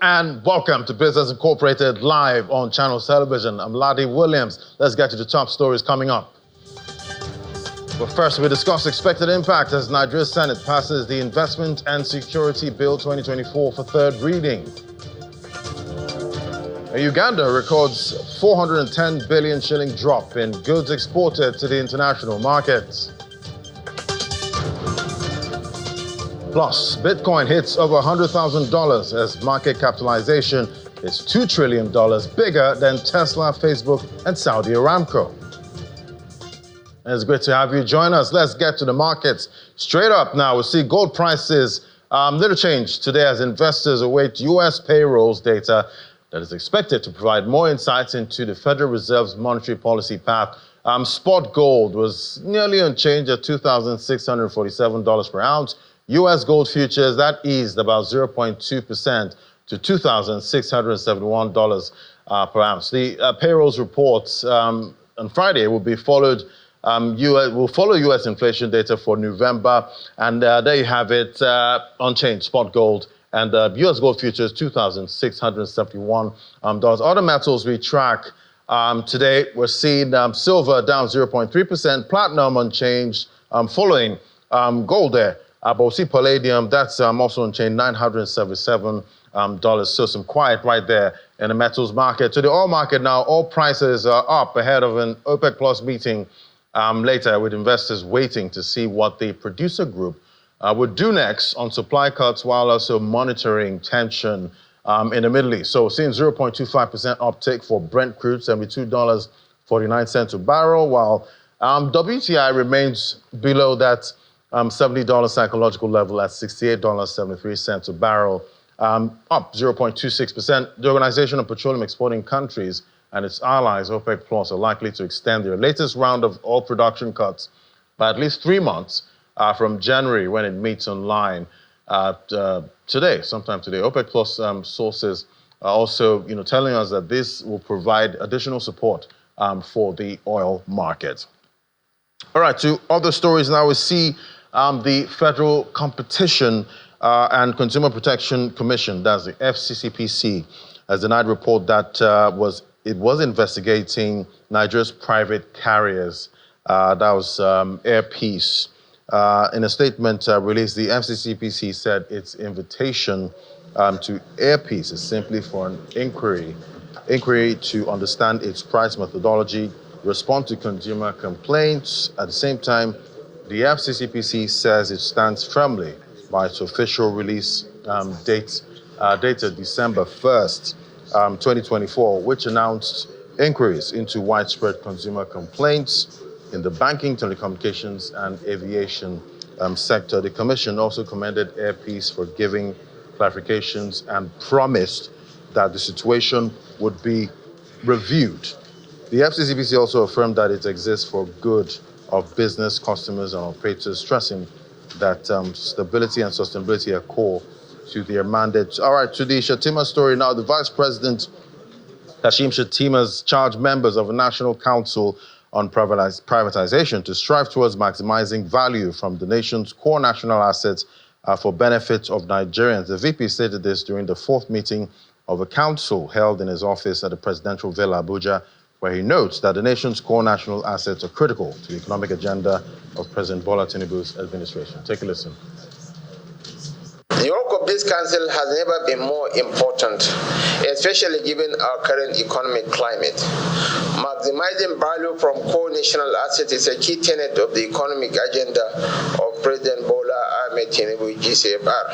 and welcome to Business Incorporated live on Channels Television. I'm Ladi Williams. Let's get to the top stories coming up. But first, we discuss expected impact as Nigeria's Senate passes the Investment and Security Bill 2024 for third reading. Uganda records 410 billion shilling drop in goods exported to the international markets. Plus, Bitcoin hits over $100,000 as market capitalization is $2 trillion bigger than Tesla, Facebook, and Saudi Aramco. And it's great to have you join us. Let's get to the markets. Straight up now, we see gold prices little change today as investors await U.S. payrolls data that is expected to provide more insights into the Federal Reserve's monetary policy path. Spot gold was nearly unchanged at $2,647 per ounce. U.S. gold futures, that eased about 0.2% to $2,671 per ounce. The payrolls reports on Friday will be followed. Will follow U.S. inflation data for November, and there you have it, unchanged spot gold and U.S. gold futures $2,671. Other metals we track today, we're seeing silver down 0.3%, platinum unchanged, following gold there. But we'll see palladium, that's also unchanged, $977. So some quiet right there in the metals market. To the oil market now, oil prices are up ahead of an OPEC Plus meeting later, with investors waiting to see what the producer group would do next on supply cuts, while also monitoring tension in the Middle East. So we're seeing 0.25% uptick for Brent crude, $72.49 a barrel, while WTI remains below that $70 psychological level at $68.73 a barrel, up 0.26%. The Organization of Petroleum Exporting Countries and its allies, OPEC Plus, are likely to extend their latest round of oil production cuts by at least 3 months from January, when it meets online sometime today. OPEC Plus sources are also, telling us that this will provide additional support for the oil market. All right, to other stories now. We see the Federal Competition and Consumer Protection Commission, that's the FCCPC, has denied report that it was investigating Nigeria's private carriers. That was Air Peace. In a statement released, the FCCPC said its invitation to Air Peace is simply for an inquiry to understand its price methodology, respond to consumer complaints. At the same time, the FCCPC says it stands firmly by its official release dated December 1st, 2024, which announced inquiries into widespread consumer complaints in the banking, telecommunications, and aviation sector. The Commission also commended Air Peace for giving clarifications and promised that the situation would be reviewed. The FCCPC also affirmed that it exists for good of business, customers, and operators, stressing that stability and sustainability are core to their mandate. All right, to the Shettima story now. The Vice President, Kashim Shettima, has charged members of the National Council on Privatization to strive towards maximizing value from the nation's core national assets for benefit of Nigerians. The VP stated this during the fourth meeting of a council held in his office at the Presidential Villa, Abuja, where he notes that the nation's core national assets are critical to the economic agenda of President Bola Tinubu's administration. Take a listen. The work of this council has never been more important, especially given our current economic climate. Maximizing value from core national assets is a key tenet of the economic agenda of President Bola Ahmed Tinubu, GCFR.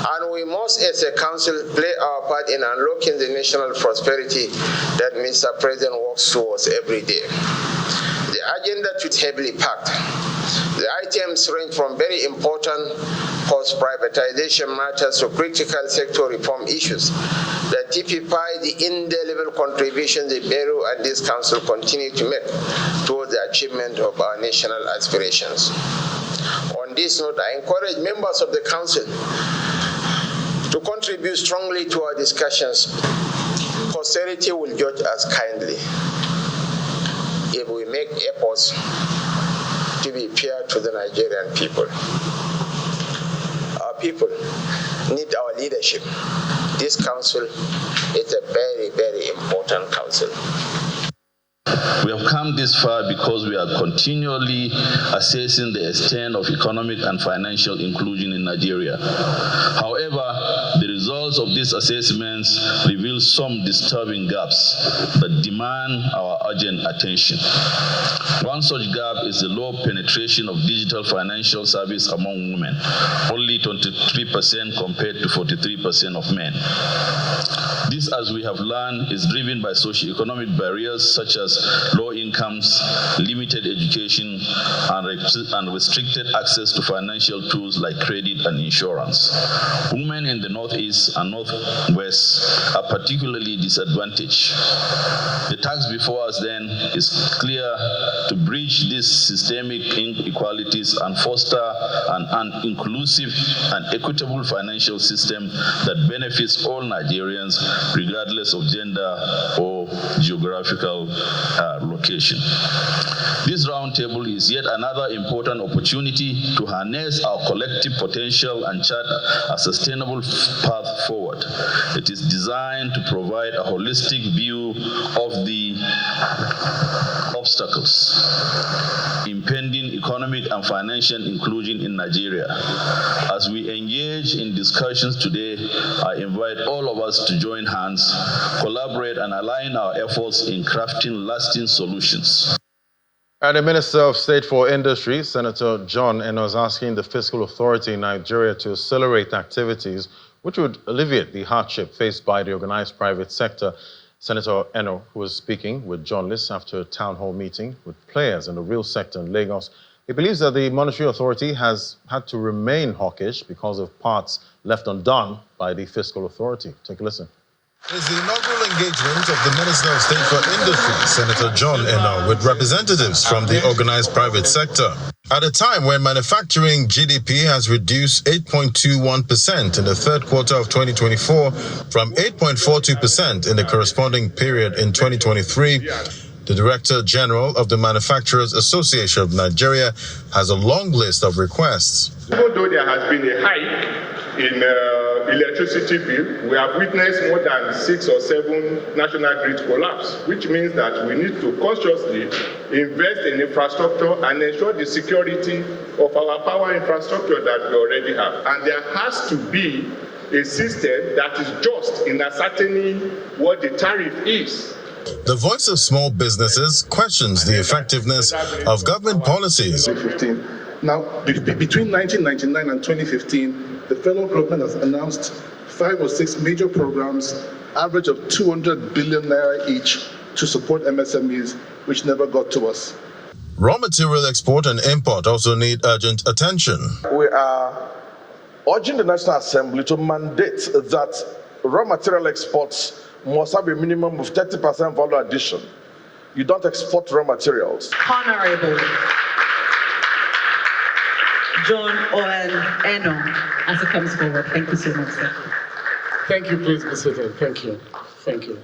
And we must, as a council, play our part in unlocking the national prosperity that Mr. President works towards every day. The agenda is heavily packed. The items range from very important post-privatization matters to critical sector reform issues that typify the indelible contribution the Bureau and this council continue to make towards the achievement of our national aspirations. On this note, I encourage members of the council to contribute strongly to our discussions. Posterity will judge us kindly if we make efforts to be fair to the Nigerian people. people need our leadership. This council is a very, very important council. We have come this far because we are continually assessing the extent of economic and financial inclusion in Nigeria. However, the results of these assessments reveal some disturbing gaps that demand our urgent attention. One such gap is the low penetration of digital financial service among women, only 23% compared to 43% of men. This, as we have learned, is driven by socioeconomic barriers such as low incomes, limited education, and restricted access to financial tools like credit and insurance. Women in the Northeast and Northwest are particularly disadvantaged. The task before us then is clear: to bridge these systemic inequalities and foster an inclusive and equitable financial system that benefits all Nigerians, regardless of gender or geographical location. This roundtable is yet another important opportunity to harness our collective potential and chart a sustainable path forward. It is designed to provide a holistic view of the obstacles impending economic and financial inclusion in Nigeria. As we engage in discussions today, I invite all of us to join hands, collaborate, and align our efforts in crafting lasting solutions. And the Minister of State for Industry, Senator John Eno, is asking the fiscal authority in Nigeria to accelerate activities which would alleviate the hardship faced by the organized private sector. Senator Eno, who was speaking with journalists after a town hall meeting with players in the real sector in Lagos, he believes that the Monetary Authority has had to remain hawkish because of parts left undone by the fiscal authority. Take a listen. It's the inaugural engagement of the Minister of State for Industry, Senator John Eno, with representatives from the organized private sector. At a time when manufacturing GDP has reduced 8.21% in the third quarter of 2024 from 8.42% in the corresponding period in 2023, the Director General of the Manufacturers Association of Nigeria has a long list of requests. Even though there has been a hike in electricity bill, we have witnessed more than 6 or 7 national grid collapse, which means that we need to consciously invest in infrastructure and ensure the security of our power infrastructure that we already have. And there has to be a system that is just in ascertaining what the tariff is. The Voice of Small Businesses questions the effectiveness of government policies. Now, between 1999 and 2015, the federal government has announced 5 or 6 major programs, average of 200 billion naira each, to support MSMEs, which never got to us. Raw material export and import also need urgent attention. We are urging the National Assembly to mandate that raw material exports must have a minimum of 30% value addition. You don't export raw materials. Honorable John Eno, as it comes forward. Thank you so much, sir. Thank you, please, Mr. President. Thank you. Thank you.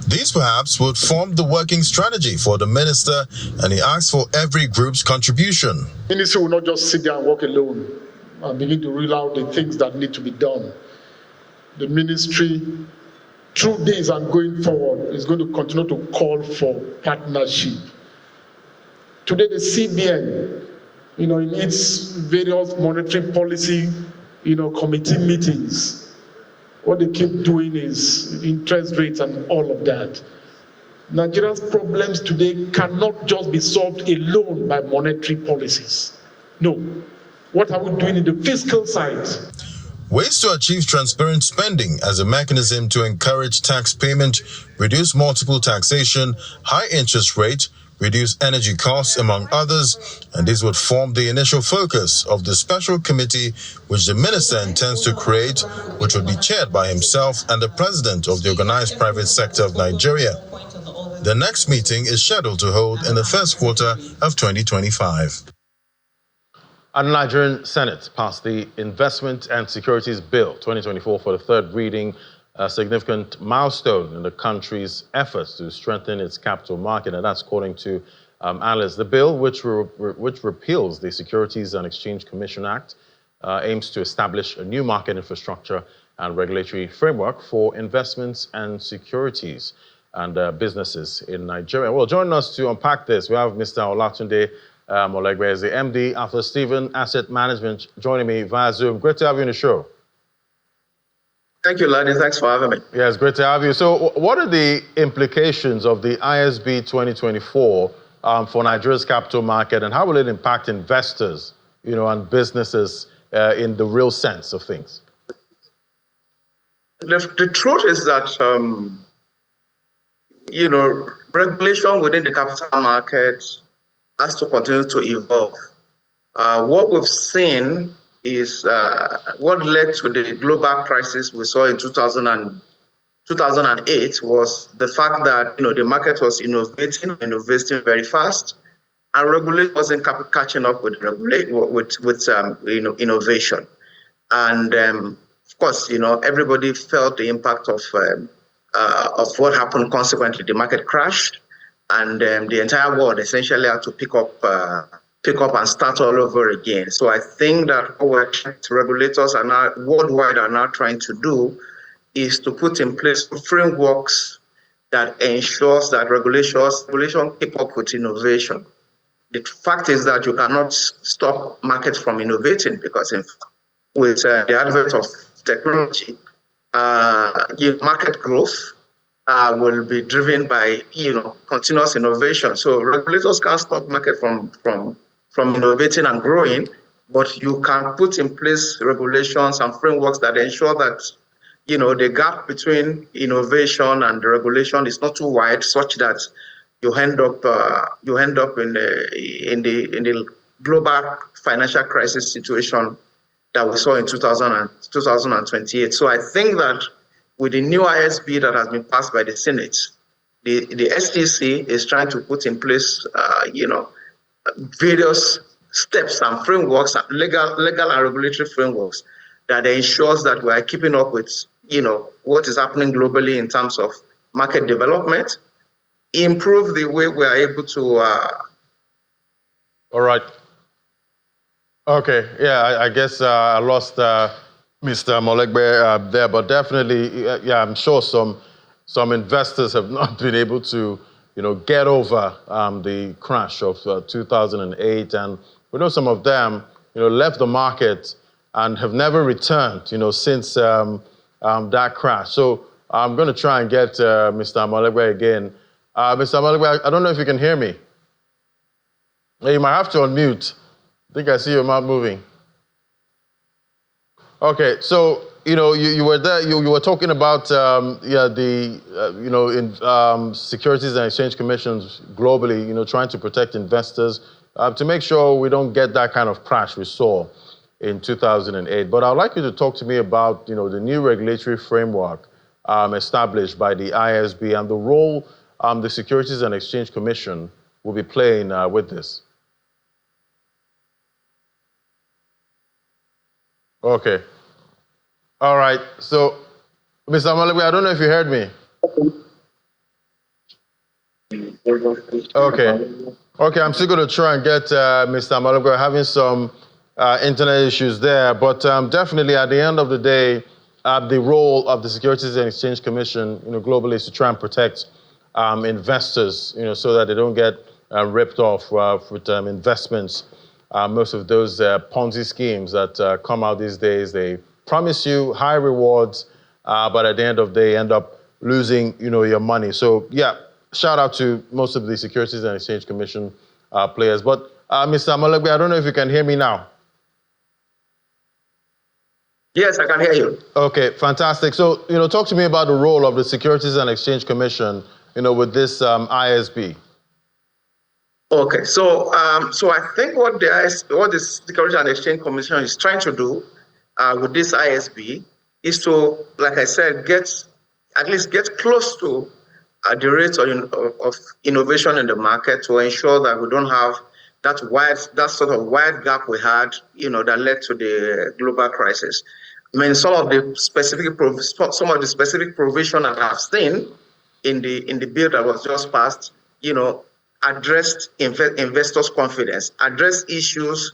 These perhaps would form the working strategy for the minister, and he asks for every group's contribution. The ministry will not just sit there and work alone and begin to rule out the things that need to be done. The ministry, through this and going forward, is going to continue to call for partnership. Today, the CBN, in its various monetary policy, committee meetings, what they keep doing is interest rates and all of that. Nigeria's problems today cannot just be solved alone by monetary policies. No. What are we doing in the fiscal side? Ways to achieve transparent spending as a mechanism to encourage tax payment, reduce multiple taxation, high interest rate, reduce energy costs, among others, and this would form the initial focus of the special committee which the minister intends to create, which would be chaired by himself and the president of the organized private sector of Nigeria. The next meeting is scheduled to hold in the first quarter of 2025. And the Nigerian Senate passed the Investment and Securities Bill 2024 for the third reading, a significant milestone in the country's efforts to strengthen its capital market, and that's according to analysts. The bill, which repeals the Securities and Exchange Commission Act, aims to establish a new market infrastructure and regulatory framework for investments and securities and businesses in Nigeria. Well, joining us to unpack this, we have Mr. Olatunde Molegbe, is the MD after Stephen Asset Management, joining me via Zoom. Great to have you on the show. Thank you, Ladi. Thanks for having me. Yes, great to have you. So what are the implications of the ISB 2024 for Nigeria's capital market, and how will it impact investors, and businesses in the real sense of things? The truth is that, regulation within the capital market has to continue to evolve. What we've seen is what led to the global crisis we saw in 2008 was the fact that the market was innovating very fast, and regulation wasn't catching up with innovation. And of course, everybody felt the impact of what happened. Consequently, the market crashed, and the entire world essentially had to pick up and start all over again. So I think that what regulators are now worldwide are now trying to do is to put in place frameworks that ensures that regulation keep up with innovation. The fact is that you cannot stop markets from innovating, because with the advent of technology, market growth will be driven by continuous innovation. So regulators can't stop market from innovating and growing, but you can put in place regulations and frameworks that ensure that the gap between innovation and the regulation is not too wide, such that you end up in the global financial crisis situation that we saw in 2028. So I think that with the new ISB that has been passed by the Senate, the SEC is trying to put in place various steps and frameworks, legal and regulatory frameworks that ensures that we are keeping up with what is happening globally in terms of market development, improve the way we are able to. All right. Okay. Yeah, I guess I lost Mr. Molegbe there, but definitely, I'm sure some investors have not been able to, get over the crash of 2008, and we know some of them, left the market and have never returned, since that crash. So I'm going to try and get Mr. Molegbe again. Mr. Molegbe, I don't know if you can hear me. You might have to unmute. I think I see your mouth moving. Okay, so you were there. You were talking about Securities and Exchange Commissions globally, trying to protect investors to make sure we don't get that kind of crash we saw in 2008. But I'd like you to talk to me about the new regulatory framework established by the ISB and the role the Securities and Exchange Commission will be playing with this. Okay. All right. So, Mr. Molegbe, I don't know if you heard me. Okay. Okay, I'm still going to try and get Mr. Molegbe, having some internet issues there. But definitely at the end of the day, the role of the Securities and Exchange Commission, globally, is to try and protect investors, so that they don't get ripped off with investments. Most of those Ponzi schemes that come out these days, they promise you high rewards, but at the end of the day, end up losing, your money. So yeah, shout out to most of the Securities and Exchange Commission players. But Mr. Molegbe, I don't know if you can hear me now. Yes, I can hear you. Okay, fantastic. So, talk to me about the role of the Securities and Exchange Commission, with this ISB. Okay, so I think what the Securities and Exchange Commission is trying to do with this ISB is to, like I said, at least get close to the rate of innovation in the market, to ensure that we don't have that sort of wide gap we had, that led to the global crisis. I mean, some of the specific provision that I've seen in the bill that was just passed, addressed investors' confidence, addressed issues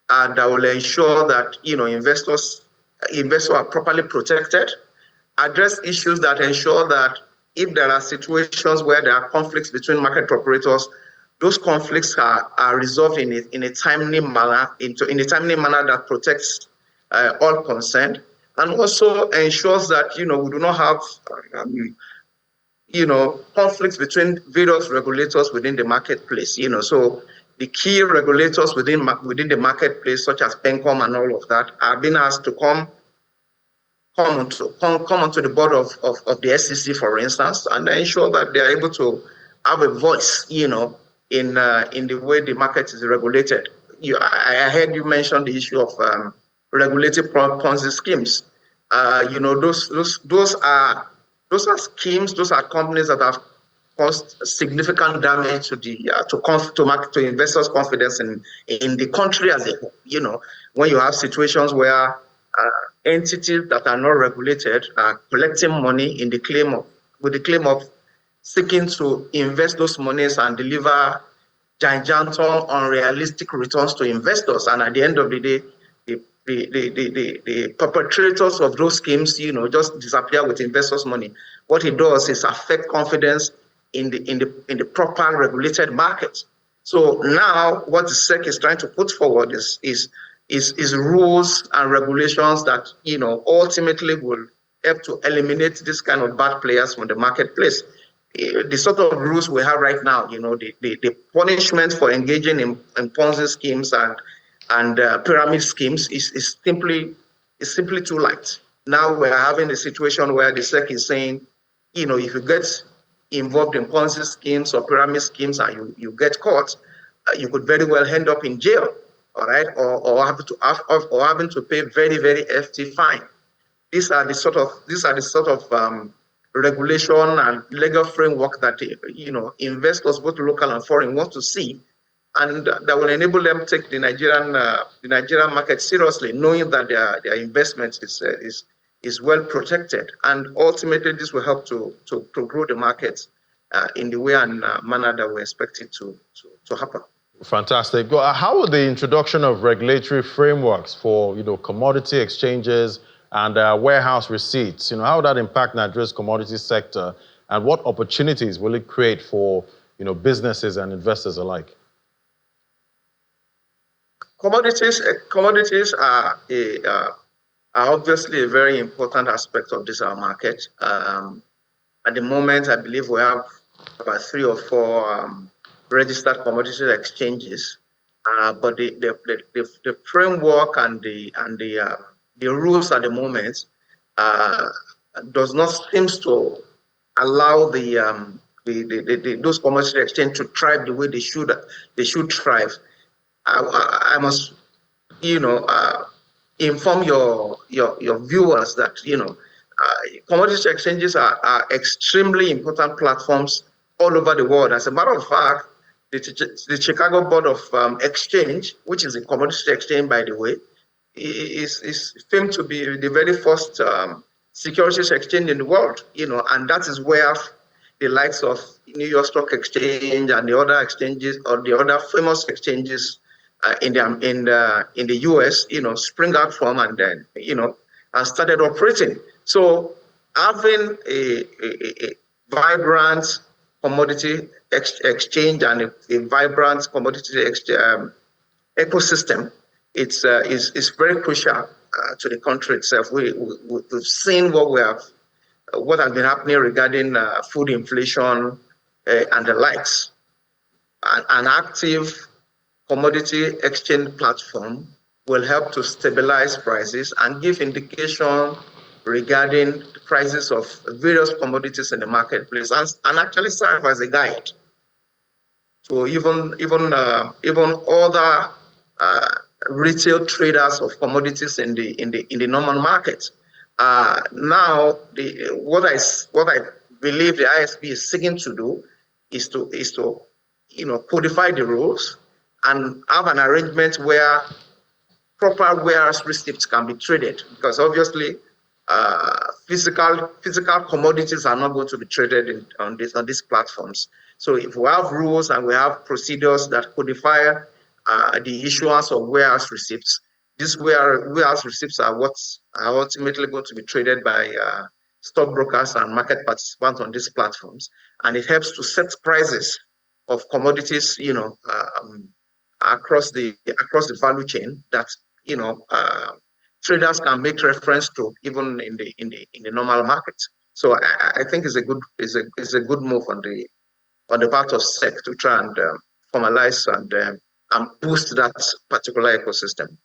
that will ensure that investors are properly protected, address issues that ensure that if there are situations where there are conflicts between market operators, those conflicts are resolved in a timely manner, in a timely manner that protects all concerned, and also ensures that we do not have conflicts between various regulators within the marketplace. So the key regulators within the marketplace, such as PENCOM and all of that, are being asked to come onto the board of the SEC, for instance, and ensure that they are able to have a voice, in the way the market is regulated. I heard you mention the issue of regulated Ponzi schemes. Those are schemes, those are companies that have caused significant damage to investors' confidence in the country as a whole. When you have situations where entities that are not regulated are collecting money with the claim of seeking to invest those monies and deliver gigantic, unrealistic returns to investors, and at the end of the day, the perpetrators of those schemes, just disappear with investors' money. What it does is affect confidence in the proper regulated market. So now, what the SEC is trying to put forward is rules and regulations that ultimately will help to eliminate this kind of bad players from the marketplace. The sort of rules we have right now, the punishment for engaging in Ponzi schemes and pyramid schemes is simply too light. Now we're having a situation where the SEC is saying, if you get involved in Ponzi schemes or pyramid schemes and you get caught, you could very well end up in jail, all right, or having to pay very, very hefty fine. These are the sort of regulation and legal framework that investors, both local and foreign, want to see, and that will enable them to take the Nigerian market seriously, knowing that their investment is well protected, and ultimately this will help to grow the market in the way and manner that we expect it to happen. Fantastic. How would the introduction of regulatory frameworks for commodity exchanges and warehouse receipts, how would that impact Nigeria's commodity sector, and what opportunities will it create for businesses and investors alike? Commodities are obviously a very important aspect of this market. At the moment, I believe we have about 3 or 4 registered commodity exchanges, but the framework and the rules at the moment does not seem to allow those commodity exchanges to thrive the way they should thrive. I must, inform your viewers that commodity exchanges are extremely important platforms all over the world. As a matter of fact, the Chicago Board of Exchange, which is a commodity exchange, by the way, is famed to be the very first securities exchange in the world. And that is where the likes of New York Stock Exchange and the other exchanges, or the other famous exchanges in the US, spring out from, and then and started operating. So having a vibrant commodity exchange and a vibrant commodity ecosystem, is very crucial to the country itself. We've seen what has been happening regarding food inflation and the likes. An active commodity exchange platform will help to stabilize prices and give indication regarding the prices of various commodities in the marketplace, and actually serve as a guide. So even other retail traders of commodities in the normal market. Now, what I believe the ISB is seeking to do is to codify the rules and have an arrangement where proper warehouse receipts can be traded, because obviously physical commodities are not going to be traded on these platforms. So if we have rules and we have procedures that codify the issuance of warehouse receipts. These warehouse receipts are what are ultimately going to be traded by stockbrokers and market participants on these platforms, and it helps to set prices of commodities, across the value chain that traders can make reference to even in the normal market. So I think it's a good move on the part of SEC to try and formalize and boost that particular ecosystem.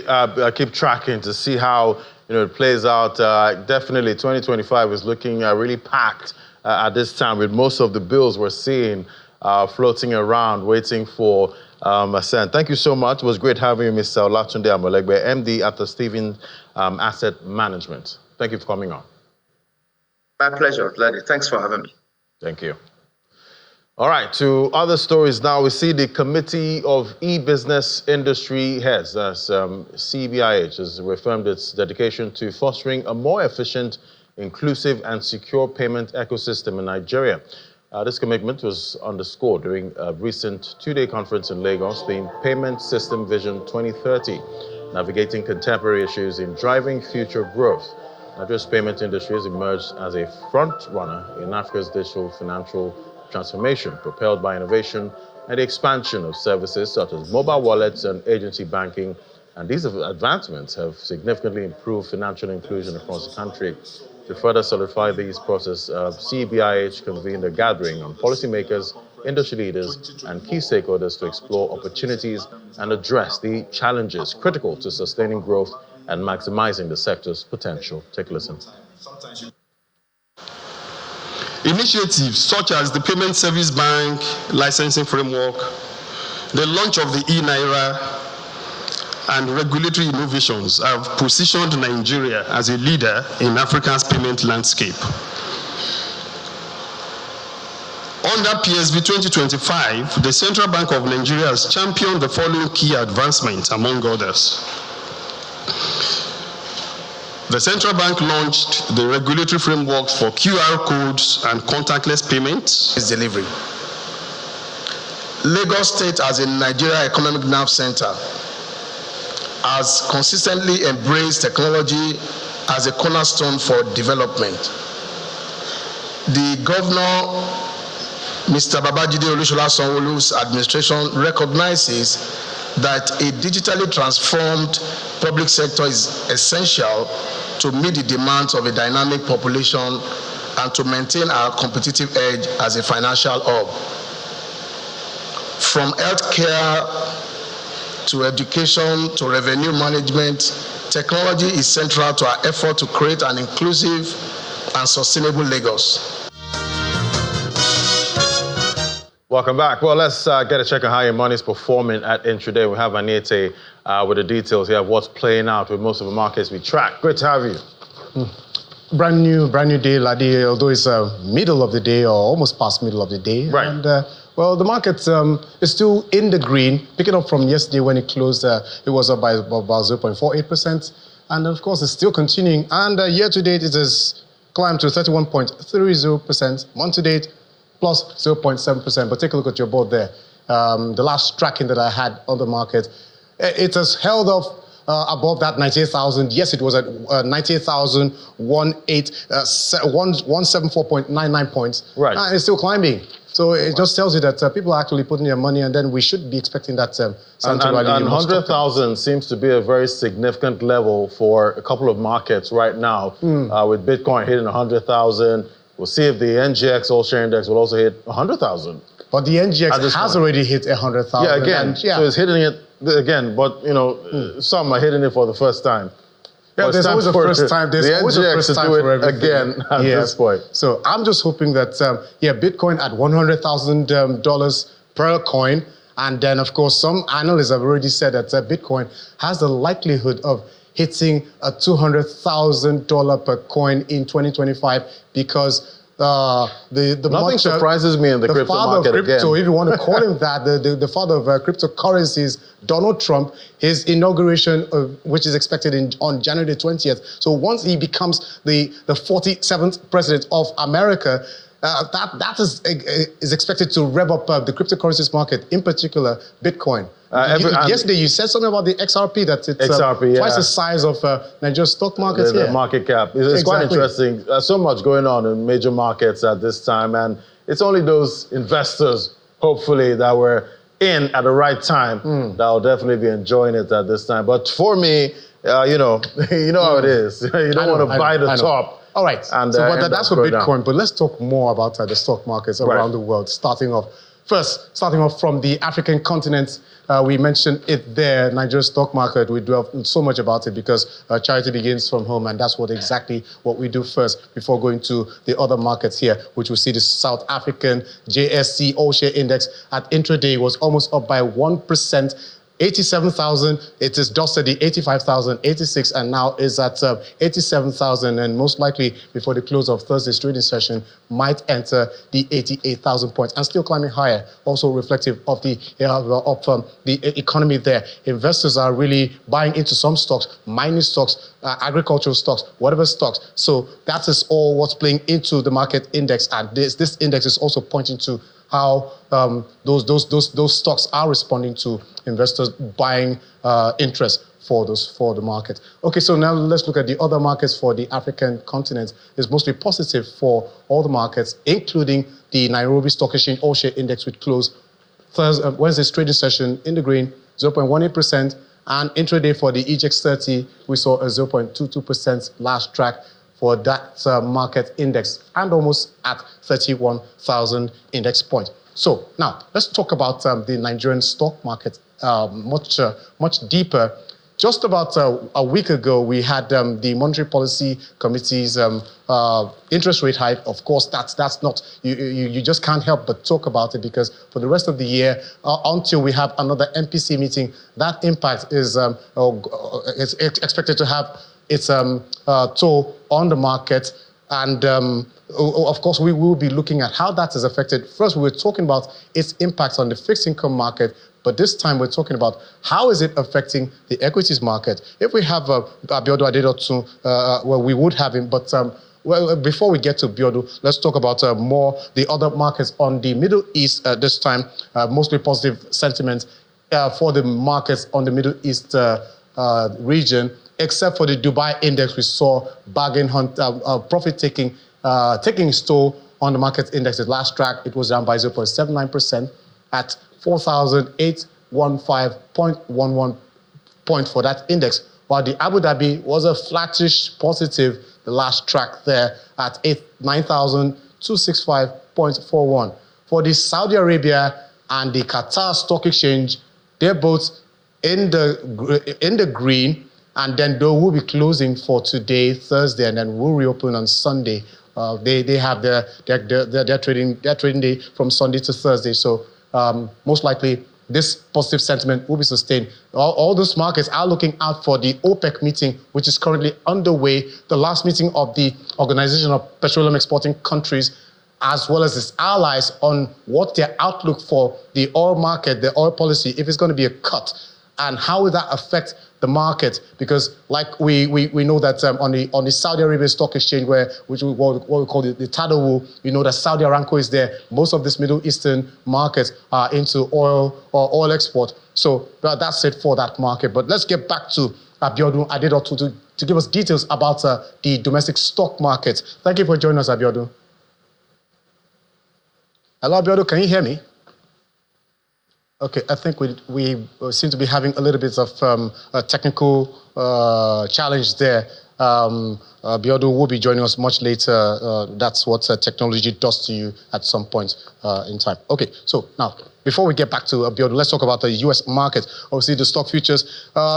I keep tracking to see how it plays out. Definitely, 2025 is looking really packed at this time, with most of the bills we're seeing floating around, waiting for assent. Thank you so much. It was great having you, Mr. Olatunde Amolegbe, MD at the Stevens Asset Management. Thank you for coming on. My pleasure, Lady. Thanks for having me. Thank you. All right, to other stories now. We see the Committee of E-Business Industry Heads, CBIH, has reaffirmed its dedication to fostering a more efficient, inclusive and secure payment ecosystem in Nigeria. This commitment was underscored during a recent two-day conference in Lagos, the Payment System Vision 2030, navigating contemporary issues in driving future growth. Nigeria's payment industry has emerged as a front runner in Africa's digital financial transformation, propelled by innovation and the expansion of services such as mobile wallets and agency banking. And these advancements have significantly improved financial inclusion across the country. To further solidify these processes, CBIH convened a gathering on policymakers, industry leaders, and key stakeholders to explore opportunities and address the challenges critical to sustaining growth and maximizing the sector's potential. Take a listen. Initiatives such as the Payment Service Bank licensing framework, the launch of the e-Naira, and regulatory innovations have positioned Nigeria as a leader in Africa's payment landscape. Under PSB 2025, the Central Bank of Nigeria has championed the following key advancements, among others. The Central Bank launched the regulatory framework for QR codes and contactless payments. Delivery. Lagos State, as a Nigeria Economic Nerve Center, has consistently embraced technology as a cornerstone for development. The Governor, Mr. Babajide Olusola Sanwo-Olu's administration recognizes that a digitally transformed public sector is essential to meet the demands of a dynamic population and to maintain our competitive edge as a financial hub. From healthcare to education to revenue management, technology is central to our effort to create an inclusive and sustainable Lagos. Welcome back. Well, let's get a check on how your money is performing at Intraday. We have Anite with the details here of what's playing out with most of the markets we track. Great to have you. Brand new day, Ladi, although it's middle of the day or almost past middle of the day. Right. And, well, the market is still in the green, picking up from yesterday when it closed. It was up by about 0.48%. And, of course, it's still continuing. And year-to-date, it has climbed to 31.30%. Month-to-date, plus 0.7%. But take a look at your board there. The last tracking that I had on the market, it has held off above that 98,000. Yes, it was at 98,174.99 points. Right. And it's still climbing. So it just tells you that people are actually putting their money, and then we should be expecting that and 100,000 seems to be a very significant level for a couple of markets right now. With Bitcoin hitting 100,000. We'll see if the NGX All-Share Index will also hit 100,000. But the NGX has already hit 100,000. Yeah, again. So it's hitting it again, but some are hitting it for the first time. Yeah, there's always a first time. There's always a first time for everything. Again at this point. So I'm just hoping that Bitcoin at $100,000 per coin, and then of course some analysts have already said that Bitcoin has the likelihood of hitting a $200,000 per coin in 2025 because nothing surprises me in the crypto market crypto, again. If you want to call him that, the father of cryptocurrencies, Donald Trump, his inauguration, which is expected on January 20th. So once he becomes the 47th president of America, that is expected to rev up the cryptocurrencies market, in particular Bitcoin. Yesterday you said something about the XRP, that it's twice the size of Nigeria's stock market. The market cap. It's quite interesting. There's so much going on in major markets at this time, and it's only those investors, hopefully, that were in at the right time that will definitely be enjoying it at this time. But for me, you know how it is. You don't want to buy the top. All right, and, but that's for Bitcoin. But let's talk more about the stock markets around the world. Starting off from the African continent, we mentioned it there, Nigeria's stock market. We dwell so much about it because charity begins from home, and that's exactly what we do first before going to the other markets here, which we see the South African JSE All-Share Index at intraday was almost up by 1%. 87,000, it is dusted the 85,086 and now is at 87,000, and most likely before the close of Thursday's trading session might enter the 88,000 points and still climbing higher, also reflective of the economy there. Investors are really buying into some stocks, mining stocks, agricultural stocks, whatever stocks. So that is all what's playing into the market index, and this index is also pointing to how those stocks are responding to investors buying interest for the market. Okay, so now let's look at the other markets for the African continent. It's mostly positive for all the markets, including the Nairobi Stock Exchange All-Share Index, which closed Wednesday's trading session in the green, 0.18%, and intraday for the EGX 30, we saw a 0.22% last track for that market index, and almost at 31,000 index points. So now let's talk about the Nigerian stock market much deeper. Just about a week ago, we had the Monetary Policy Committee's interest rate hike. Of course, that's not, you just can't help but talk about it, because for the rest of the year, until we have another MPC meeting, that impact is expected to have its toll on the market. And of course, we will be looking at how that is affected. First, we were talking about its impact on the fixed income market, but this time we're talking about how is it affecting the equities market. If we have Abiodun Adedotun, well, we would have him, but well, before we get to Biodu, let's talk about more the other markets on the Middle East this time. Mostly positive sentiment for the markets on the Middle East region, except for the Dubai index. We saw bargain hunt, profit taking its toll on the market index. At last track, it was down by 0.79% at 4,815.11 points for that index, while the Abu Dhabi was a flattish positive, the last track there at 9,265.41. For the Saudi Arabia and the Qatar Stock Exchange, they're both in the green, and then they will be closing for today, Thursday, and then will reopen on Sunday. They have their trading day from Sunday to Thursday. So most likely this positive sentiment will be sustained. All those markets are looking out for the OPEC meeting, which is currently underway, the last meeting of the Organization of Petroleum Exporting Countries, as well as its allies, on what their outlook for the oil market, the oil policy, if it's going to be a cut, and how will that affect the market. Because like we know that on the Saudi Arabia Stock Exchange, what we call the Tadawul, we know that Saudi Aramco is there. Most of these Middle Eastern markets are into oil or oil export. So that's it for that market. But let's get back to Abiodun Adedotun to give us details about the domestic stock market. Thank you for joining us, Abiodun. Hello, Abiodun, can you hear me? Okay, I think we seem to be having a little bit of a technical challenge there. Abiodun will be joining us much later. That's what technology does to you at some point in time. Okay, so now, before we get back to Abiodun, let's talk about the U.S. market. Obviously, the stock futures,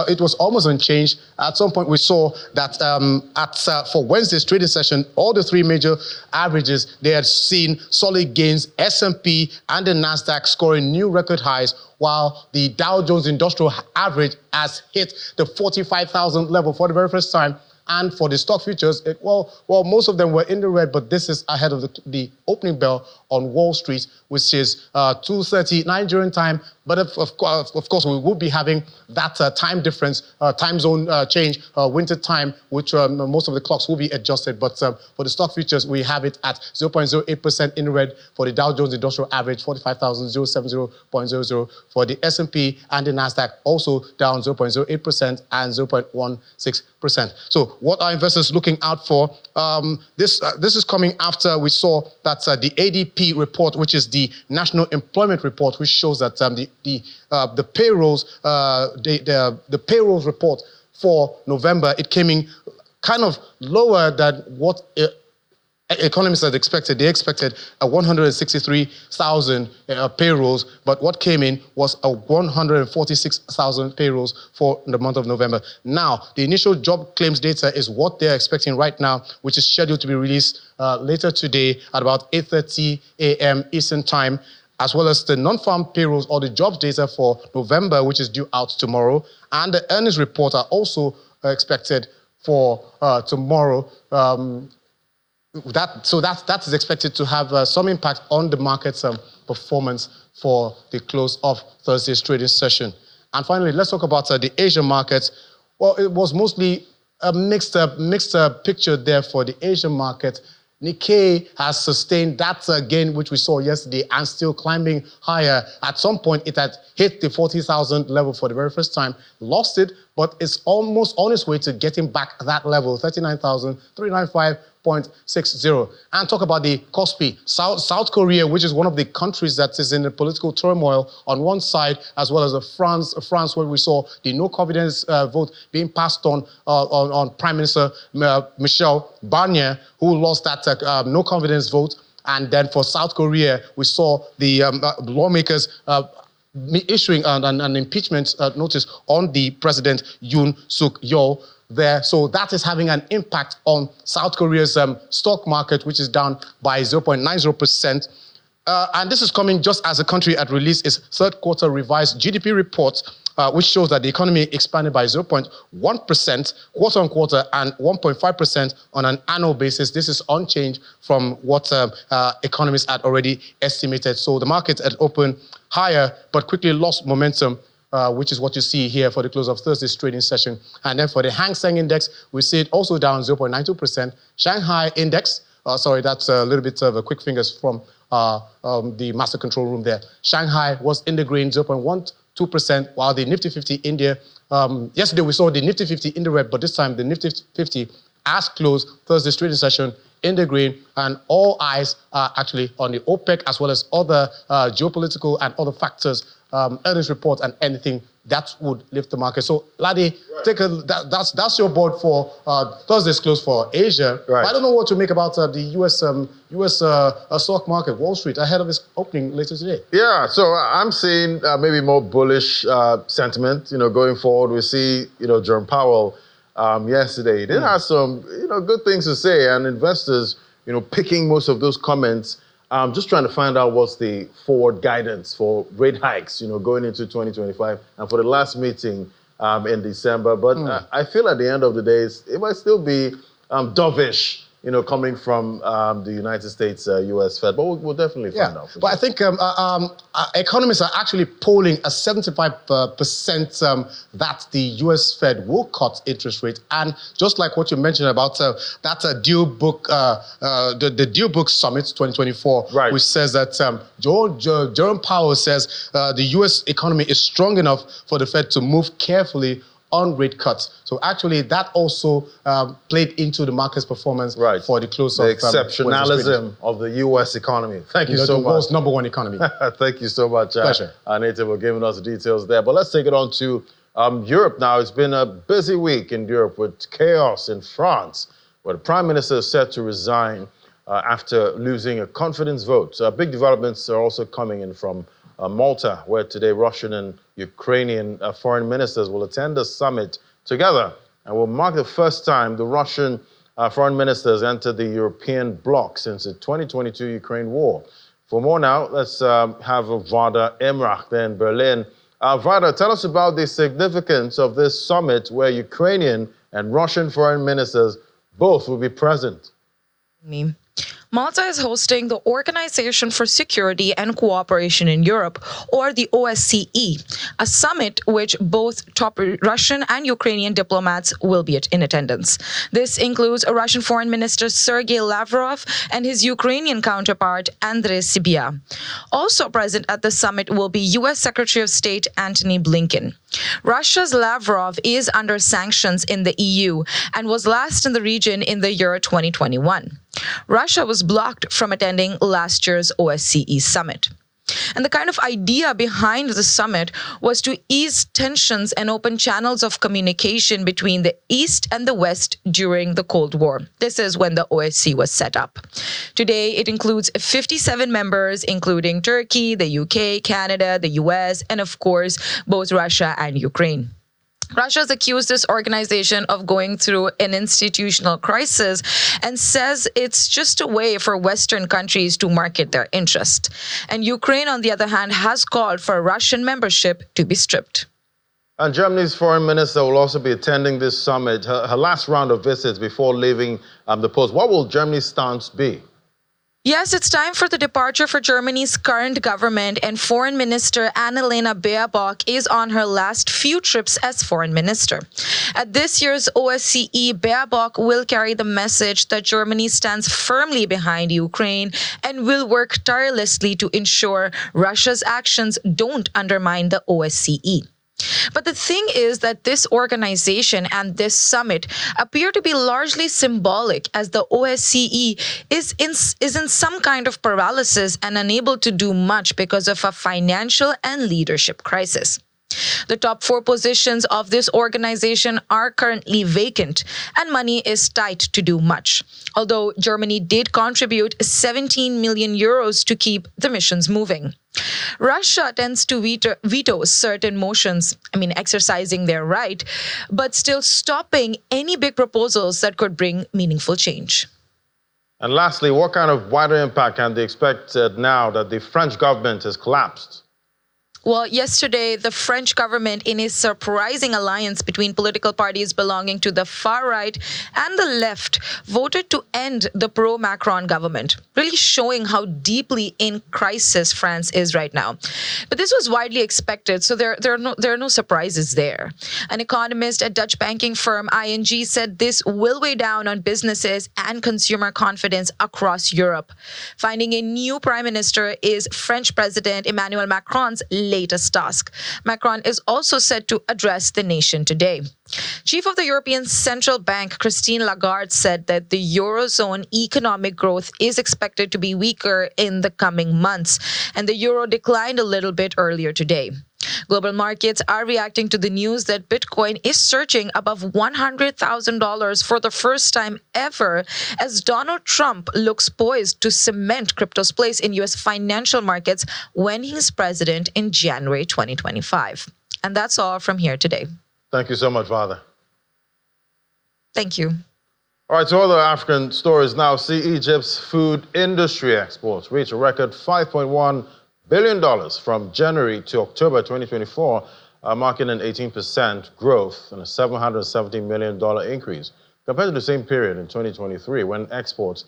it was almost unchanged. At some point, we saw that for Wednesday's trading session, all the three major averages, they had seen solid gains. S&P and the NASDAQ scoring new record highs, while the Dow Jones Industrial Average has hit the 45,000 level for the very first time. And for the stock futures, most of them were in the red, but this is ahead of the opening bell on Wall Street, which is 2:30 Nigerian time. But of course, we will be having that time difference, time zone change, winter time, which most of the clocks will be adjusted. But for the stock futures, we have it at 0.08% in red. For the Dow Jones Industrial Average, 45,070.00. For the S&P and the Nasdaq, also down 0.08% and 0.16%. So what are investors looking out for? This is coming after we saw that the ADP report, which is the National Employment Report, which shows that the payrolls report for November, it came in kind of lower than what economists had expected. They expected 163,000 payrolls, but what came in was 146,000 payrolls for the month of November. Now, the initial job claims data is what they're expecting right now, which is scheduled to be released later today at about 8:30 a.m. Eastern Time, as well as the non-farm payrolls or the jobs data for November, which is due out tomorrow. And the earnings report are also expected for tomorrow. That is expected to have some impact on the market's performance for the close of Thursday's trading session. And finally, let's talk about the Asian markets. Well, it was mostly a mixed picture there for the Asian market. Nikkei has sustained that gain which we saw yesterday and still climbing higher. At some point, it had hit the 40,000 level for the very first time, lost it, but it's almost on its way to getting back that level, 39,395.60. And talk about the Kospi. South Korea, which is one of the countries that is in the political turmoil on one side, as well as France, where we saw the no confidence vote being passed on Prime Minister Michel Barnier, who lost that no confidence vote. And then for South Korea, we saw the lawmakers issuing an impeachment notice on the president Yoon Suk Yeol there. So that is having an impact on South Korea's stock market, which is down by 0.90%. And this is coming just as the country had released its third quarter revised GDP report, which shows that the economy expanded by 0.1% quarter on quarter and 1.5% on an annual basis. This is unchanged from what economists had already estimated. So the market had opened higher, but quickly lost momentum, which is what you see here for the close of Thursday's trading session. And then for the Hang Seng Index, we see it also down 0.92%. Shanghai Index, sorry, that's a little bit of a quick fingers from the master control room there. Shanghai was in the green, 0.12%, while the Nifty 50 India, yesterday we saw the Nifty 50 in the red, but this time the Nifty 50 as closed Thursday's trading session in the green, and all eyes are actually on the OPEC as well as other geopolitical and other factors, earnings report and anything that would lift the market. So, Ladi, that's your board for Thursday's close for Asia. Right. I don't know what to make about the US stock market, Wall Street, ahead of its opening later today. Yeah, so I'm seeing maybe more bullish sentiment. Going forward, we see Jerome Powell yesterday. He did have some good things to say, and investors picking most of those comments. Just trying to find out what's the forward guidance for rate hikes, going into 2025 and for the last meeting in December. But I feel at the end of the day, it might still be dovish, coming from the United States U.S. Fed. But we'll definitely find out. But I think economists are actually polling a 75% that the U.S. Fed will cut interest rate. And just like what you mentioned about that deal book, the deal book summit 2024, which says that Jerome Powell says the U.S. economy is strong enough for the Fed to move carefully on rate cuts. So actually that also played into the market's performance for the close of the exceptionalism of the U.S. economy. Thank you so much. The world's #1 economy. Thank you so much, Native, for giving us the details there. But let's take it on to Europe now. It's been a busy week in Europe with chaos in France, where the Prime Minister is set to resign after losing a confidence vote. Big developments are also coming in from Malta, where today Russian and Ukrainian foreign ministers will attend a summit together and will mark the first time the Russian foreign ministers entered the European bloc since the 2022 Ukraine war. For more now, let's have Vada Emrach there in Berlin. Vada, tell us about the significance of this summit where Ukrainian and Russian foreign ministers both will be present. Malta is hosting the Organization for Security and Cooperation in Europe, or the OSCE, a summit which both top Russian and Ukrainian diplomats will be in attendance. This includes Russian Foreign Minister Sergei Lavrov and his Ukrainian counterpart Andrei Sybiha. Also present at the summit will be U.S. Secretary of State Antony Blinken. Russia's Lavrov is under sanctions in the EU and was last in the region in the year 2021. Russia was blocked from attending last year's OSCE summit. And the kind of idea behind the summit was to ease tensions and open channels of communication between the East and the West during the Cold War. This is when the OSCE was set up. Today, it includes 57 members, including Turkey, the UK, Canada, the US, and of course, both Russia and Ukraine. Russia has accused this organization of going through an institutional crisis and says it's just a way for Western countries to market their interest. And Ukraine, on the other hand, has called for Russian membership to be stripped. And Germany's foreign minister will also be attending this summit, her last round of visits before leaving the post. What will Germany's stance be? Yes, it's time for the departure for Germany's current government, and Foreign Minister Annalena Baerbock is on her last few trips as foreign minister. At this year's OSCE, Baerbock will carry the message that Germany stands firmly behind Ukraine and will work tirelessly to ensure Russia's actions don't undermine the OSCE. But the thing is that this organization and this summit appear to be largely symbolic, as the OSCE is in some kind of paralysis and unable to do much because of a financial and leadership crisis. The top 4 positions of this organization are currently vacant, and money is tight to do much. Although Germany did contribute 17 million euros to keep the missions moving. Russia tends to veto certain motions, exercising their right, but still stopping any big proposals that could bring meaningful change. And lastly, what kind of wider impact can they expect now that the French government has collapsed? Well, yesterday, the French government, in a surprising alliance between political parties belonging to the far right and the left, voted to end the pro-Macron government, really showing how deeply in crisis France is right now. But this was widely expected, so there are no surprises there. An economist at Dutch banking firm ING said this will weigh down on businesses and consumer confidence across Europe. Finding a new prime minister is French President Emmanuel Macron's latest task. Macron is also set to address the nation today. Chief of the European Central Bank, Christine Lagarde, said that the Eurozone economic growth is expected to be weaker in the coming months, and the euro declined a little bit earlier today. Global markets are reacting to the news that Bitcoin is surging above $100,000 for the first time ever, as Donald Trump looks poised to cement crypto's place in U.S. financial markets when he's president in January 2025. And that's all from here today. Thank you so much, Father. Thank you. All right, to other African stories now. See Egypt's food industry exports reach a record $5.1 billion from January to October 2024, marking an 18% growth and a $770 million increase compared to the same period in 2023, when exports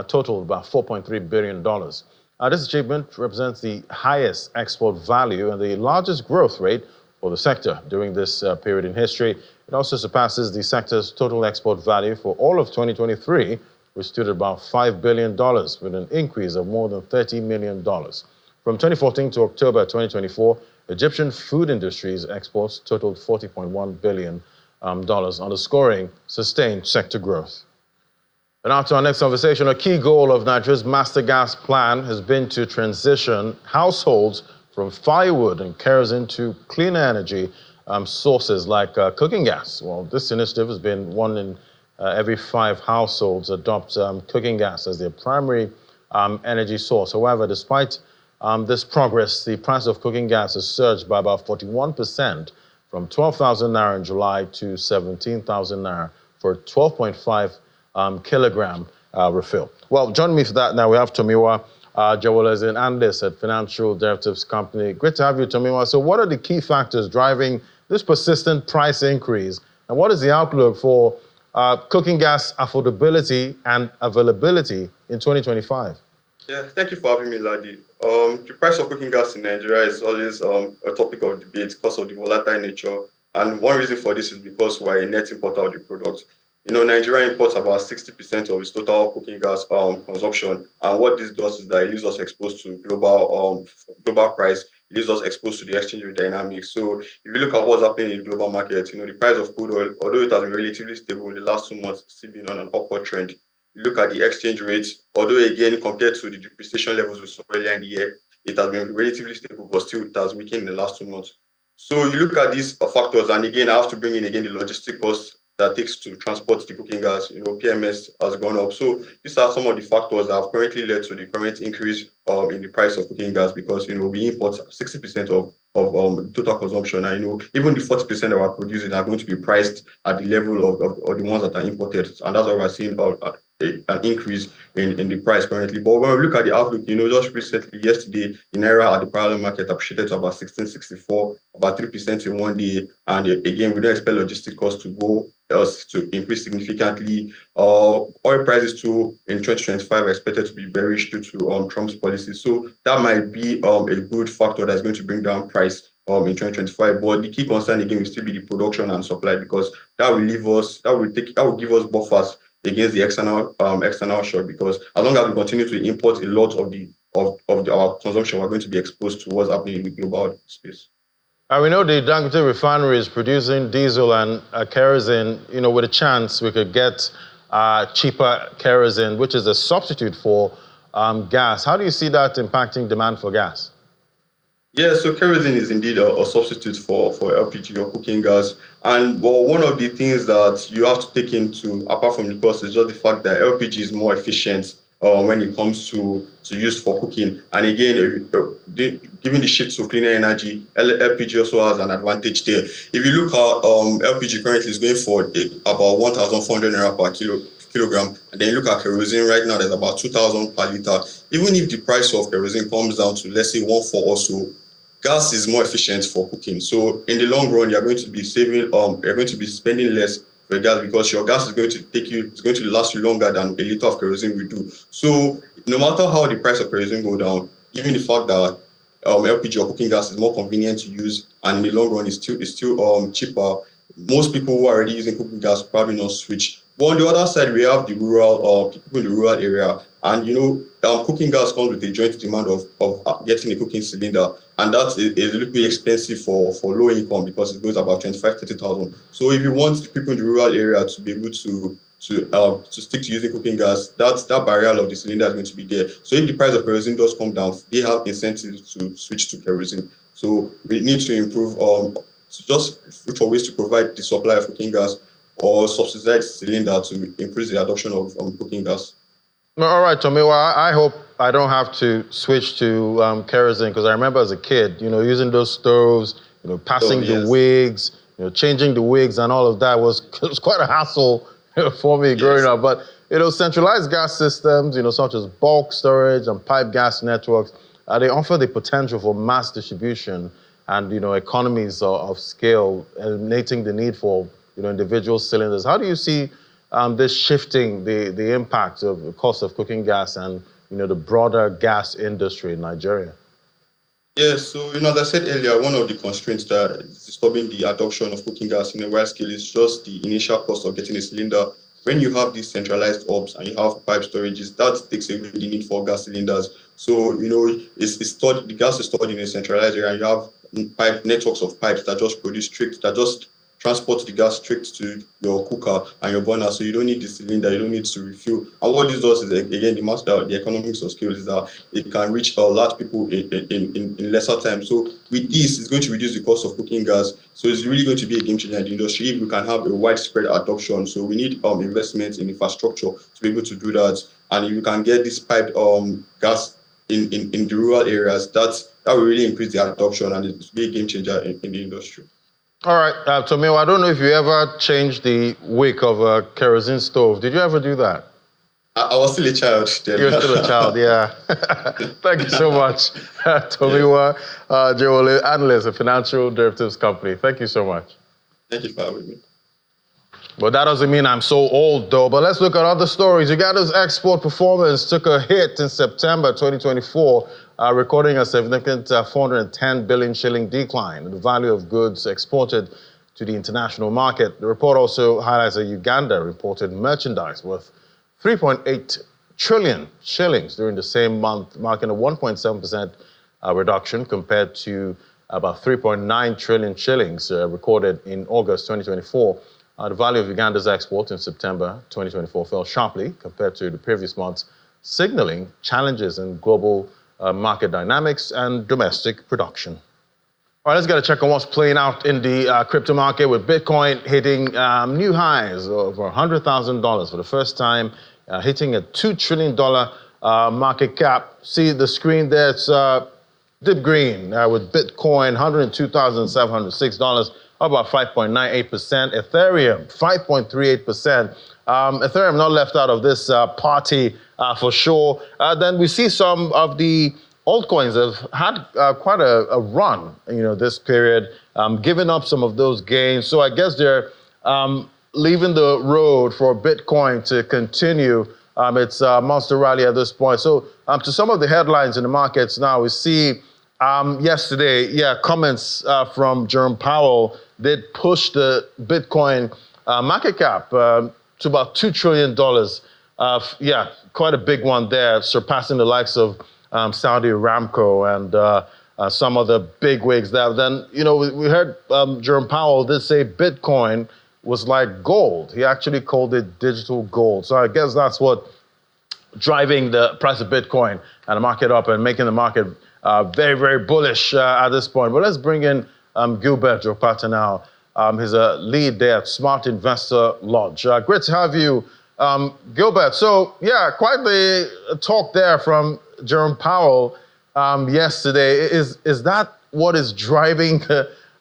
totaled about $4.3 billion. This achievement represents the highest export value and the largest growth rate for the sector during this period in history. It also surpasses the sector's total export value for all of 2023, which stood at about $5 billion, with an increase of more than $30 million. From 2014 to October 2024, Egyptian food industry's exports totaled $40.1 billion, underscoring sustained sector growth. And now to our next conversation. A key goal of Nigeria's Master Gas Plan has been to transition households from firewood and kerosene to cleaner energy sources like cooking gas. Well, this initiative has been one in every 5 households adopt cooking gas as their primary energy source. However, despite this progress, the price of cooking gas has surged by about 41%, from 12,000 naira in July to 17,000 naira for a 12.5 kilogram refill. Well, joining me for that now, we have Tomiwa Jawole, an analyst at financial derivatives company. Great to have you, Tomiwa. So what are the key factors driving this persistent price increase And what is the outlook for cooking gas affordability and availability in 2025? Yeah, thank you for having me, Ladi. The price of cooking gas in Nigeria is always a topic of debate because of the volatile nature. And one reason for this is because we're a net importer of the product. Nigeria imports about 60% of its total cooking gas consumption. And what this does is that it leaves us exposed to global price. It leaves us exposed to the exchange rate dynamics. So if you look at what's happening in the global market, the price of crude oil, although it has been relatively stable in the last 2 months, it's still been on an upward trend. You look at the exchange rates, although again, compared to the depreciation levels we saw earlier in the year, it has been relatively stable, but still it has weakened in the last 2 months. So you look at these factors, and again, I have to bring in again the logistic costs that takes to transport the cooking gas. PMS has gone up. So these are some of the factors that have currently led to the current increase in the price of cooking gas, because we import 60% of total consumption, and even the 40% that we're producing are going to be priced at the level of the ones that are imported, and that's why we're seeing an increase in the price currently. But when we look at the outlook, just recently, yesterday, the naira at the parallel market appreciated to about 1664, about 3% in 1 day, and again, we don't expect logistic costs to increase significantly. Oil prices too in 2025 are expected to be bearish due to Trump's policy. So that might be a good factor that's going to bring down price in 2025. But the key concern again will still be the production and supply, because that will give us buffers against the external shock, because as long as we continue to import a lot of our consumption, we're going to be exposed to what's happening in the global space. We know the Dangote refinery is producing diesel and kerosene. With a chance we could get cheaper kerosene, which is a substitute for gas. How do you see that impacting demand for gas? Yeah, so kerosene is indeed a substitute for LPG or cooking gas. And one of the things that you have to take into, apart from the cost, is just the fact that LPG is more efficient when it comes to use for cooking. And again, given the shift to cleaner energy, LPG also has an advantage there. If you look at LPG currently is going for about 1,400 naira per kilogram, and then you look at kerosene right now, there's about 2,000 per liter. Even if the price of kerosene comes down to, let's say, 1.4 or so, gas is more efficient for cooking. So in the long run, you're going to be saving, you're going to be spending less for gas, because your gas is going to last you longer than a liter of kerosene will do. So no matter how the price of kerosene go down, given the fact that LPG or cooking gas is more convenient to use, and in the long run is still cheaper, most people who are already using cooking gas probably not switch. But on the other side, we have the rural people in the rural area, and cooking gas comes with a joint demand of getting a cooking cylinder, and that is a little bit expensive for low income, because it goes about 25,000-30,000. So if you want people in the rural area to be able to stick to using cooking gas, that barrier of the cylinder is going to be there. So if the price of kerosene does come down, they have incentives to switch to kerosene. So we need to improve just look for ways to provide the supply of cooking gas or subsidize cylinder to increase the adoption of cooking gas. All right, Tomiwa, I hope I don't have to switch to kerosene, because I remember as a kid, using those stoves, passing the wigs, changing the wigs and all of that was quite a hassle for me growing up. But, centralized gas systems, such as bulk storage and pipe gas networks, they offer the potential for mass distribution and, economies of scale, eliminating the need for, individual cylinders. How do you see this shifting the impact of the cost of cooking gas and, the broader gas industry in Nigeria? Yes, so as I said earlier, one of the constraints that is disturbing the adoption of cooking gas in a wide scale is just the initial cost of getting a cylinder. When you have these centralized hubs and you have pipe storages, that takes away the need for gas cylinders. So the gas is stored in a centralized area, and you have networks of pipes that just transport the gas straight to your cooker and your burner, so you don't need the cylinder, you don't need to refuel. And what this does is, again, the economics of scale is that it can reach a lot of people in lesser time. So with this, it's going to reduce the cost of cooking gas. So it's really going to be a game changer in the industry if we can have a widespread adoption. So we need investments in infrastructure to be able to do that. And if you can get this piped gas in the rural areas, that will really increase the adoption, and it will be a game changer in the industry. All right, Tomiwa, I don't know if you ever changed the wick of a kerosene stove. Did you ever do that? I was still a child then. You were still a child, yeah. Thank you so much, Tomiwa Geopolitical analyst, a financial derivatives company. Thank you so much. Thank you for having me. Well, that doesn't mean I'm so old, though. But let's look at other stories. Uganda's export performance took a hit in September 2024, recording a significant 410 billion shilling decline in the value of goods exported to the international market. The report also highlights that Uganda reported merchandise worth 3.8 trillion shillings during the same month, marking a 1.7% reduction compared to about 3.9 trillion shillings recorded in August 2024. The value of Uganda's export in September 2024 fell sharply compared to the previous months, signaling challenges in global market dynamics and domestic production. All right, let's get a check on what's playing out in the crypto market, with Bitcoin hitting new highs over $100,000 for the first time, hitting a $2 trillion market cap. See the screen there, it's deep green with Bitcoin, $102,706, about 5.98%. Ethereum, 5.38%. Ethereum not left out of this party for sure. Then we see some of the altcoins have had quite a run, this period, giving up some of those gains. So I guess they're leaving the road for Bitcoin to continue its monster rally at this point. So to some of the headlines in the markets now, we see yesterday, comments from Jerome Powell did push the Bitcoin market cap to about $2 trillion. Quite a big one there, surpassing the likes of Saudi Aramco and some of the big wigs there. Then, we heard Jerome Powell did say Bitcoin was like gold. He actually called it digital gold. So I guess that's what driving the price of Bitcoin and the market up and making the market very, very bullish at this point. But let's bring in Gilbert Jopata now. He's a lead there at Smart Investor Lodge. Great to have you, Gilbert. So, quite the talk there from Jerome Powell yesterday. Is that what is driving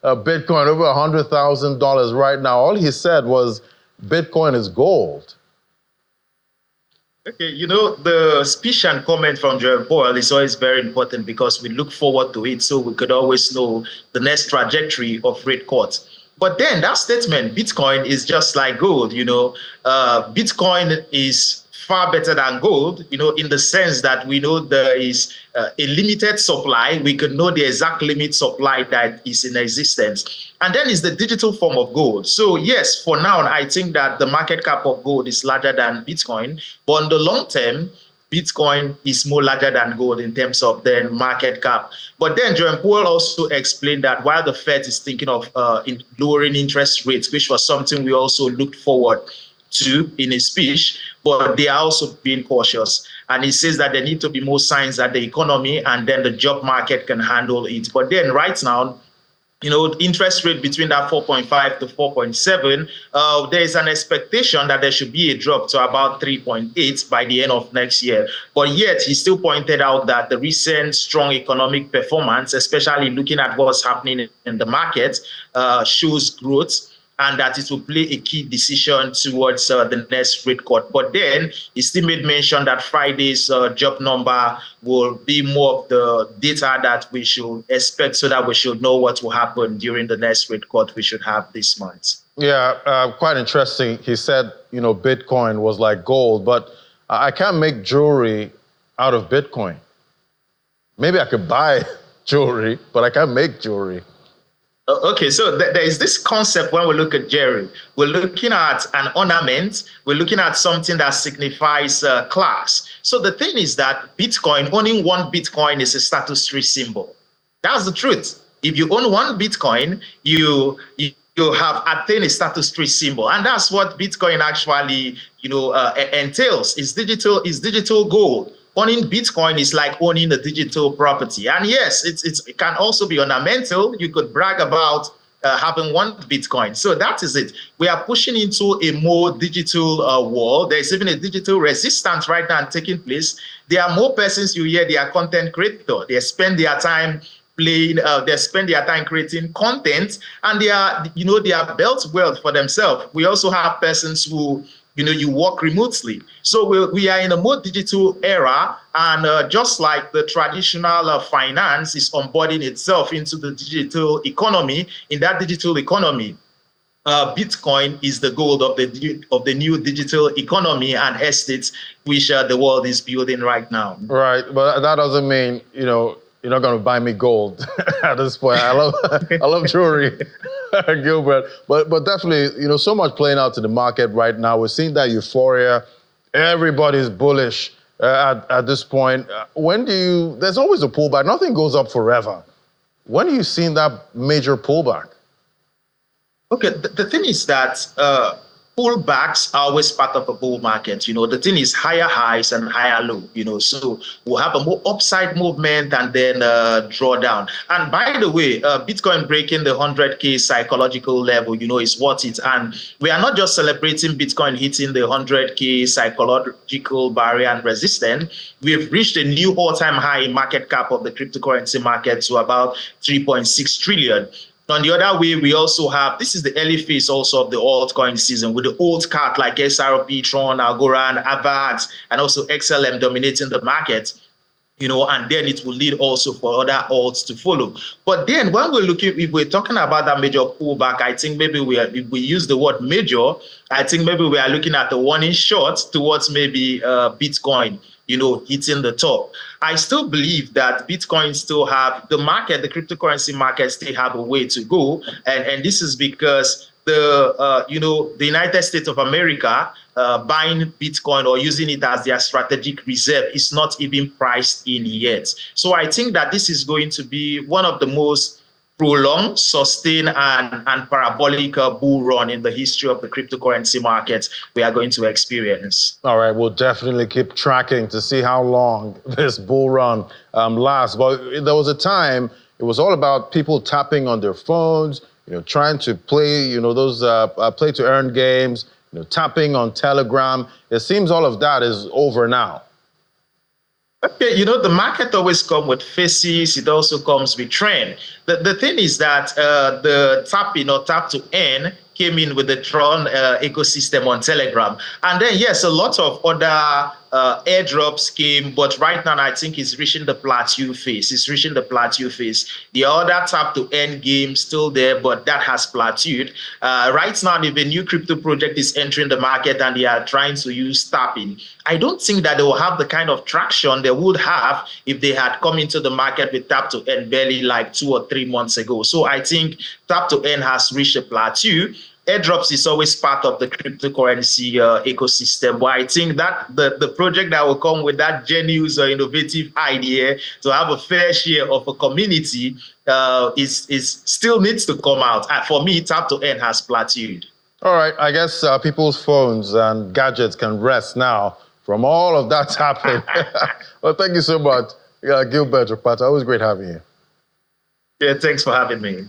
Bitcoin over $100,000 right now? All he said was Bitcoin is gold. Okay, the speech and comment from Jerome Powell is always very important because we look forward to it so we could always know the next trajectory of rate cuts. But then that statement, Bitcoin is just like gold, Bitcoin is far better than gold, in the sense that we know there is a limited supply. We could know the exact limit supply that is in existence. And then is the digital form of gold. So yes, for now, I think that the market cap of gold is larger than Bitcoin. But in the long term, Bitcoin is more larger than gold in terms of the market cap. But then Jerome Powell also explained that while the Fed is thinking of lowering interest rates, which was something we also looked forward to in his speech, but they are also being cautious. And he says that there need to be more signs that the economy and then the job market can handle it. But then right now, interest rate between that 4.5 to 4.7, there is an expectation that there should be a drop to about 3.8 by the end of next year. But yet, he still pointed out that the recent strong economic performance, especially looking at what's happening in the market, shows growth, and that it will play a key decision towards the next rate cut. But then he still made mention that Friday's job number will be more of the data that we should expect so that we should know what will happen during the next rate cut we should have this month. Yeah, quite interesting. He said, Bitcoin was like gold, but I can't make jewelry out of Bitcoin. Maybe I could buy jewelry, but I can't make jewelry. Okay, so there is this concept when we look at jewelry. We're looking at an ornament. We're looking at something that signifies class. So the thing is that Bitcoin, owning one Bitcoin is a status tree symbol. That's the truth. If you own one Bitcoin, you have attained a status tree symbol, and that's what Bitcoin actually, entails. It's digital gold. Owning Bitcoin is like owning a digital property. And yes, it can also be ornamental. You could brag about having one Bitcoin. So that is it. We are pushing into a more digital world. There's even a digital resistance right now taking place. There are more persons you hear they are content creators. They spend their time playing, they spend their time creating content, and they are built wealth for themselves. We also have persons who you work remotely. So we are in a more digital era, and just like the traditional finance is onboarding itself into the digital economy, in that digital economy, Bitcoin is the gold of the new digital economy and estates which the world is building right now. Right, but that doesn't mean, you're not going to buy me gold at this point. I love jewelry, Gilbert. But definitely, so much playing out to the market right now. We're seeing that euphoria. Everybody's bullish at this point. There's always a pullback. Nothing goes up forever. When are you seeing that major pullback? Okay, the thing is that pullbacks are always part of a bull market. The thing is higher highs and higher low, so we'll have a more upside movement and then drawdown. And by the way, Bitcoin breaking the 100K psychological level, is worth it. And we are not just celebrating Bitcoin hitting the 100K psychological barrier and resistance. We've reached a new all-time high in market cap of the cryptocurrency market to about 3.6 trillion. On the other way, we also have, this is the early phase also of the altcoin season with the old cat like SRP, Tron, Agora, and Avax, and also XLM dominating the market, and then it will lead also for other alts to follow. But then when if we're talking about that major pullback, I think maybe if we use the word major, I think maybe we are looking at the warning shot towards maybe Bitcoin, hitting the top. I still believe that Bitcoin still have the cryptocurrency market still have a way to go. And this is because the United States of America buying Bitcoin or using it as their strategic reserve is not even priced in yet. So I think that this is going to be one of the most prolonged, sustained, and parabolic bull run in the history of the cryptocurrency markets we are going to experience. All right, we'll definitely keep tracking to see how long this bull run lasts. But there was a time, it was all about people tapping on their phones, trying to play, those play to earn games, tapping on Telegram. It seems all of that is over now. Okay, the market always comes with phases. It also comes with trend. The thing is that the tapping or tap to earn came in with the Tron ecosystem on Telegram. And then, yes, a lot of other airdrops came, but right now I think it's reaching the plateau phase. The other tap to earn game still there, but that has plateaued. Right now, if a new crypto project is entering the market and they are trying to use tapping, I don't think that they will have the kind of traction they would have if they had come into the market with tap to earn barely like 2 or 3 months ago. So I think tap to earn has reached a plateau. Airdrops is always part of the cryptocurrency ecosystem, but I think that the project that will come with that genius or innovative idea to have a fair share of a community is still needs to come out. For me, tap to earn has plateaued. All right, I guess people's phones and gadgets can rest now from all of that happening. Well, thank you so much, Gilbert Rapata. Always great having you. Yeah, thanks for having me.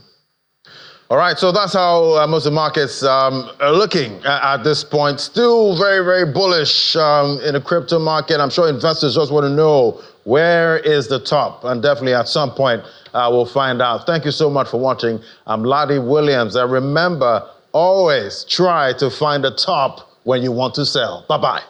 All right, so that's how most of the markets are looking at this point. Still very, very bullish in the crypto market. I'm sure investors just want to know where is the top, and definitely at some point we'll find out. Thank you so much for watching. I'm Ladi Williams, and remember, always try to find the top when you want to sell. Bye-bye.